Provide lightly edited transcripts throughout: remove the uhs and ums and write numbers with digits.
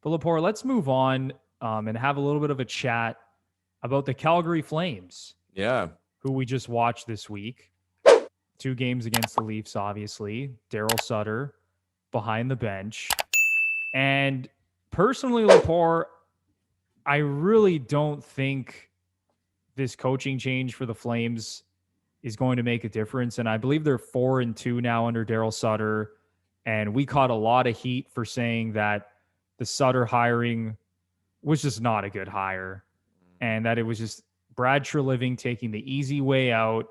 But Lepore, let's move on and have a little bit of a chat about the Calgary Flames, Yeah. who we just watched this week. 2 games against the Leafs, obviously. Daryl Sutter behind the bench. And personally, Lepore, I really don't think this coaching change for the Flames is going to make a difference. And I believe they're 4-2 now under Daryl Sutter. And we caught a lot of heat for saying that the Sutter hiring was just not a good hire, and that it was just Brad Treliving taking the easy way out,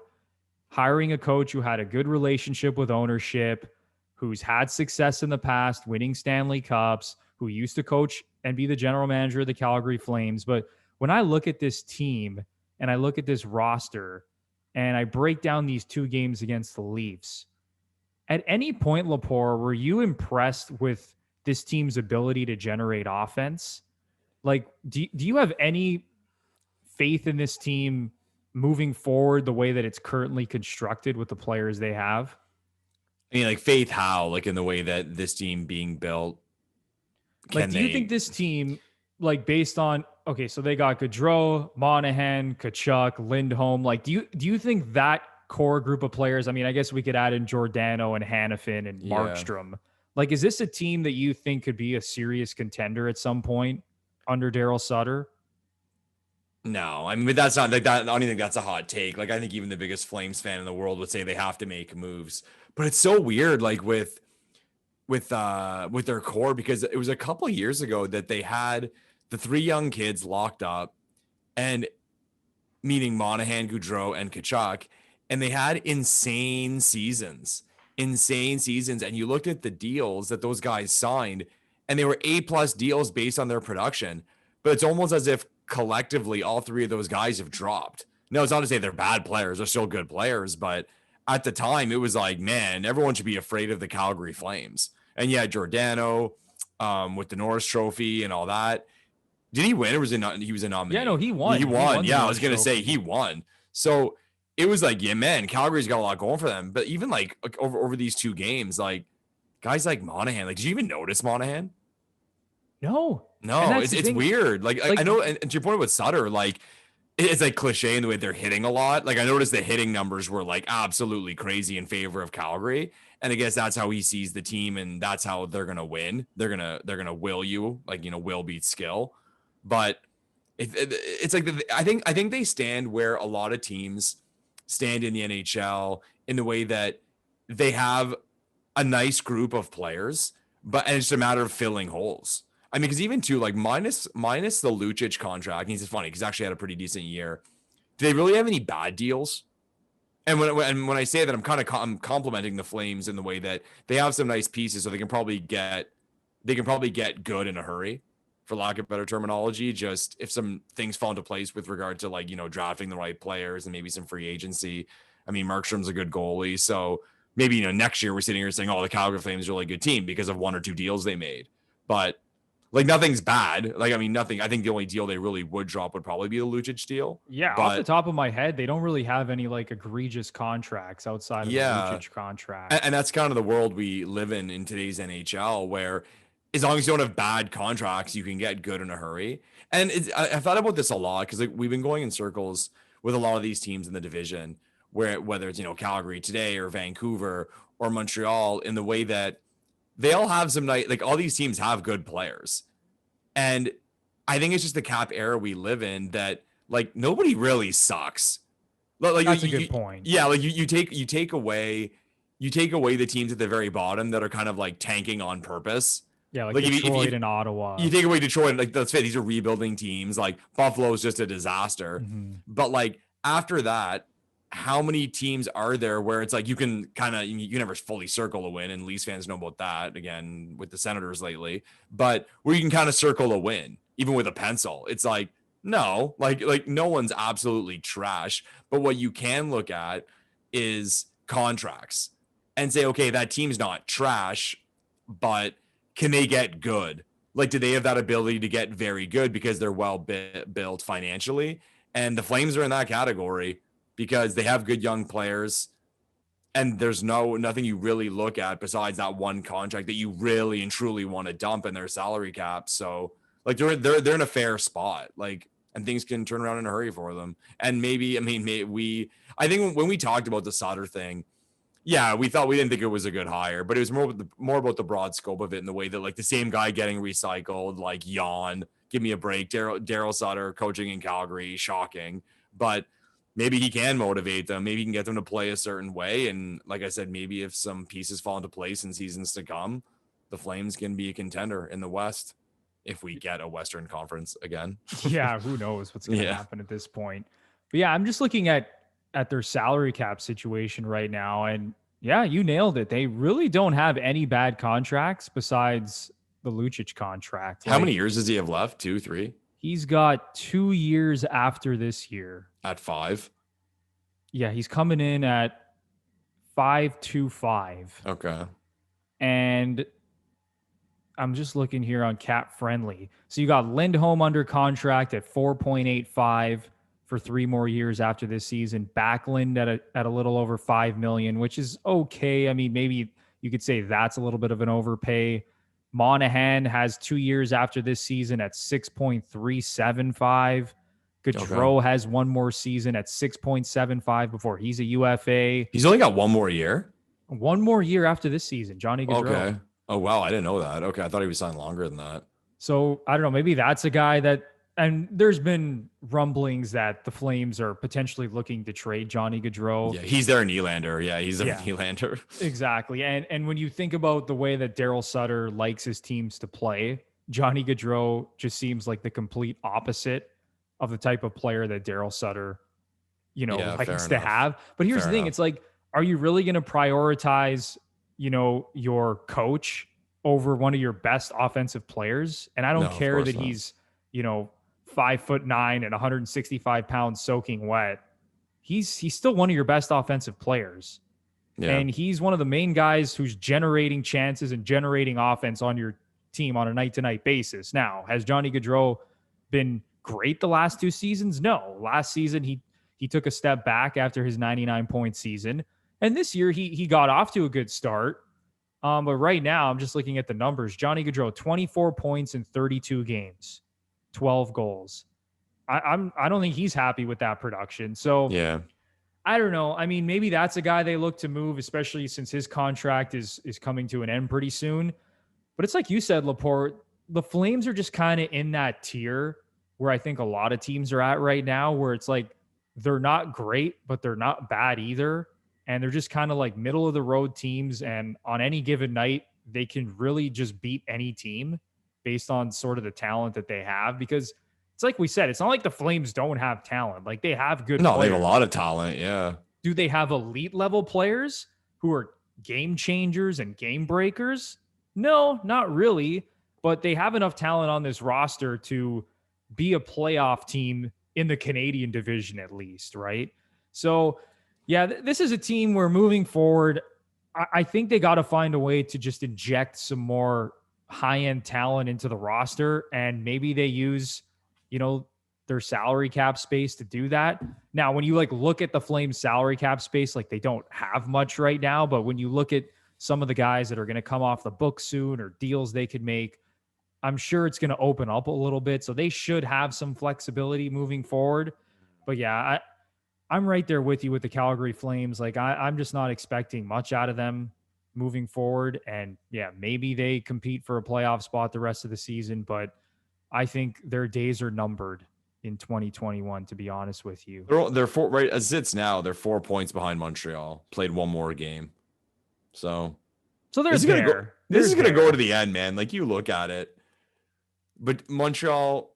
hiring a coach who had a good relationship with ownership, who's had success in the past, winning Stanley Cups, who used to coach and be the general manager of the Calgary Flames. But when I look at this team and I look at this roster and I break down these 2 games against the Leafs, at any point, Lepore, were you impressed with this team's ability to generate offense? Like, do you have any faith in this team moving forward the way that it's currently constructed with the players they have? I mean, like faith how, like in the way that this team being built, Like, can do you think they? this team, like, based on okay, so they got Gaudreau, Monahan, Kachuk, Lindholm. Like, do you think that core group of players? I mean, I guess we could add in Giordano and Hannafin and Yeah. Markstrom. Like, is this a team that you think could be a serious contender at some point under Daryl Sutter? No, I mean, but that's not like that. I don't even think that's a hot take. Like, I think even the biggest Flames fan in the world would say they have to make moves. But it's so weird, like with their core, because it was a couple years ago that they had the 3 young kids locked up, and meaning Monahan, Goudreau, and Kachuk, and they had insane seasons. And you looked at the deals that those guys signed, and they were A+ deals based on their production. But it's almost as if collectively all 3 of those guys have dropped. No, it's not to say they're bad players; they're still good players. But at the time, it was like, man, everyone should be afraid of the Calgary Flames. And yeah, Giordano, with the Norris Trophy and all that. Did he win, or was it not? He was a Yeah, no, nominee. he He won. He won. won the Yeah, I was Norris gonna say Trophy. he won. So it was like, yeah, man, Calgary's got a lot going for them. But even like over these 2 games, like guys like Monahan, like did you even notice Monahan? No, and No, that's it's the it's thing. weird. Like I Like, know, and to your point with Sutter, like it's like cliche in the way they're hitting a lot. Like I noticed the hitting numbers were like absolutely crazy in favor of Calgary. And I guess that's how he sees the team, and that's how they're gonna win. They're gonna will you, like, will beats skill. But it's like I think they stand where a lot of teams stand in the NHL, in the way that they have a nice group of players, but and it's a matter of filling holes. I mean, because even too, like minus the Lucic contract, and he's funny because he actually had a pretty decent year. Do they really have any bad deals? And when I say that, I'm kind of I'm complimenting the Flames in the way that they have some nice pieces, so they can probably get good in a hurry, for lack of better terminology. Just if some things fall into place with regard to, like, drafting the right players and maybe some free agency. I mean, Markstrom's a good goalie, so maybe next year we're sitting here saying, "Oh, the Calgary Flames are a really good team because of 1 or 2 deals they made," but like nothing's bad. Like, I mean, nothing. I think the only deal they really would drop would probably be the Lucic deal, yeah, off the but top of my head, they don't really have any like egregious contracts outside of the yeah. Lucic contract. And that's kind of the world we live in today's NHL, where as long as you don't have bad contracts, you can get good in a hurry. And I've thought about this a lot because, like, we've been going in circles with a lot of these teams in the division, where whether it's Calgary today or Vancouver or Montreal, in the way that they all have some night, like all these teams have good players, and I think it's just the cap era we live in that, like, nobody really sucks. Like That's a good point. yeah, like you take away the teams at the very bottom that are kind of like tanking on purpose. Yeah, like Like Detroit if and Ottawa. you take away Detroit, like, let's say these are rebuilding teams. Like Buffalo's just a disaster. Mhm. But like after that, how many teams are there where it's like you can kind of, you never fully circle a win, and Leafs fans know about that again with the Senators lately, but where you can kind of circle a win even with a pencil. It's like, no, like no one's absolutely trash, but what you can look at is contracts and say, okay, that team's not trash, but can they get good? Like, do they have that ability to get very good because they're well built financially? And the Flames are in that category because they have good young players, And there's nothing you really look at besides that one contract that you really and truly want to dump in their salary cap. So like they're in a fair spot. Like, and things can turn around in a hurry for them. And maybe, I mean, I think when we talked about the Sutter thing, yeah, we didn't think it was a good hire, but it was more about the broad scope of it and the way that like the same guy getting recycled, like yawn, give me a break. Daryl Sutter coaching in Calgary, shocking, but maybe he can motivate them. Maybe he can get them to play a certain way. And like I said, maybe if some pieces fall into place in seasons to come, the Flames can be a contender in the West if we get a Western Conference again. Yeah, who knows what's going to happen at this point. But yeah, I'm just looking at their salary cap situation right now. And yeah, you nailed it. They really don't have any bad contracts besides the Lucic contract. How many years does he have left? 2, 3? He's got 2 years after this year. At 5? Yeah, he's coming in at 5.25. Okay. And I'm just looking here on Cap Friendly. So you got Lindholm under contract at 4.85 for 3 more years after this season. Backlund at a little over $5 million, which is okay. I mean, maybe you could say that's a little bit of an overpay. Monahan has 2 years after this season at 6.375. Gaudreau has 1 more season at 6.75 before he's a UFA. He's only got 1 more year? 1 more year after this season, Johnny Gaudreau. Okay. Oh, wow. I didn't know that. Okay. I thought he was signed longer than that. So I don't know. Maybe that's a guy that, and there's been rumblings that the Flames are potentially looking to trade Johnny Gaudreau. Yeah, he's their Nylander. Yeah, he's their Nylander. Exactly. And when you think about the way that Daryl Sutter likes his teams to play, Johnny Gaudreau just seems like the complete opposite of the type of player that Daryl Sutter, likes to have. But here's the thing. It's like, are you really going to prioritize, your coach over one of your best offensive players? And I don't care that he's, 5'9" and 165 pounds soaking wet. He's still one of your best offensive players. Yeah. And he's one of the main guys who's generating chances and generating offense on your team on a night-to-night basis. Now, has Johnny Gaudreau been great the last 2 seasons? No. Last season, he took a step back after his 99-point season. And this year, he got off to a good start. But right now, I'm just looking at the numbers. Johnny Gaudreau, 24 points in 32 games, 12 goals. I don't think he's happy with that production. So yeah, I don't know. I mean, maybe that's a guy they look to move, especially since his contract is coming to an end pretty soon. But it's like you said, Laporte, the Flames are just kind of in that tier where I think a lot of teams are at right now, where it's like they're not great, but they're not bad either. And they're just kind of like middle of the road teams. And on any given night, they can really just beat any team based on sort of the talent that they have. Because it's like we said, it's not like the Flames don't have talent. Like they have good players. They have a lot of talent. Yeah. Do they have elite level players who are game changers and game breakers? No, not really. But they have enough talent on this roster to be a playoff team in the Canadian division, at least. Right. So, yeah, this is a team where moving forward, I think they got to find a way to just inject some more high-end talent into the roster, and maybe they use, their salary cap space to do that. Now, when you look at the Flames salary cap space, they don't have much right now, but when you look at some of the guys that are going to come off the book soon or deals they could make, I'm sure it's going to open up a little bit. So they should have some flexibility moving forward. But yeah, I'm right there with you with the Calgary Flames. I'm just not expecting much out of them moving forward. And yeah, maybe they compete for a playoff spot the rest of the season, but I think their days are numbered in 2021, to be honest with you. They're 4 right as it's now. They're 4 points behind Montreal. Played 1 more game. So there's this is going to go to the end, man. You look at it, but Montreal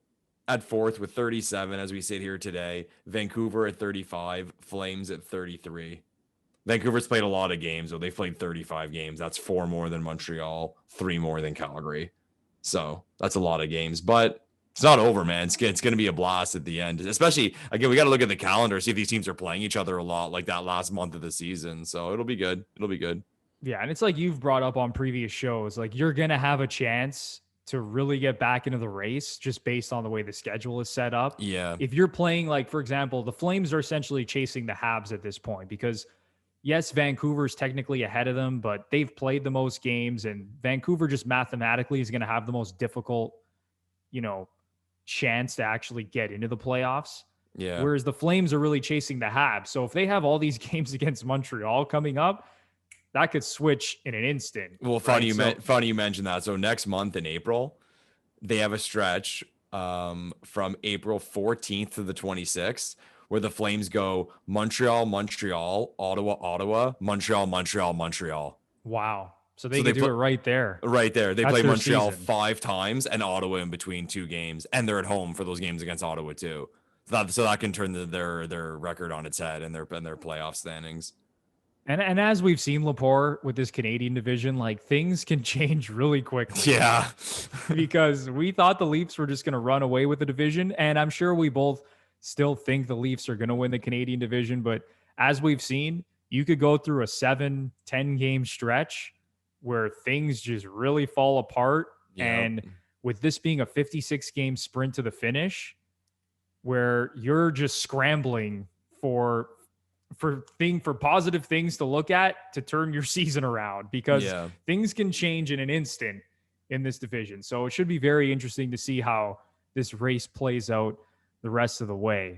at 4th with 37 as we sit here today. Vancouver at 35, Flames at 33. Vancouver's played a lot of games, so they've played 35 games. That's 4 more than Montreal, 3 more than Calgary. So that's a lot of games, but it's not over, man. It's going to be a blast at the end, especially again, we got to look at the calendar, see if these teams are playing each other a lot like that last month of the season. So it'll be good. It'll be good. Yeah. And it's like you've brought up on previous shows, you're going to have a chance to really get back into the race just based on the way the schedule is set up. Yeah. If you're playing, for example, the Flames are essentially chasing the Habs at this point because yes, Vancouver's technically ahead of them, but they've played the most games, and Vancouver just mathematically is going to have the most difficult, you know, chance to actually get into the playoffs. Yeah. Whereas the Flames are really chasing the Habs. So if they have all these games against Montreal coming up, that could switch in an instant. Well, right? funny you mentioned that. So next month in April, they have a stretch from April 14th to the 26th where the Flames go Montreal, Montreal, Ottawa, Ottawa, Montreal, Montreal, Montreal. Wow. So they So could they do it right there. right there. They That's play their Montreal season. 5 times and Ottawa in between 2 games, and they're at home for those games against Ottawa too. So that can turn their record on its head and their playoff standings. And as we've seen, Laporte, with this Canadian division, like things can change really quickly. Yeah. Because we thought the Leafs were just going to run away with the division. And I'm sure we both still think the Leafs are going to win the Canadian division. But as we've seen, you could go through a 7-10 game stretch where things just really fall apart. Yeah. And with this being a 56 game sprint to the finish, where you're just scrambling for positive things to look at to turn your season around, because things can change in an instant in this division. So it should be very interesting to see how this race plays out the rest of the way.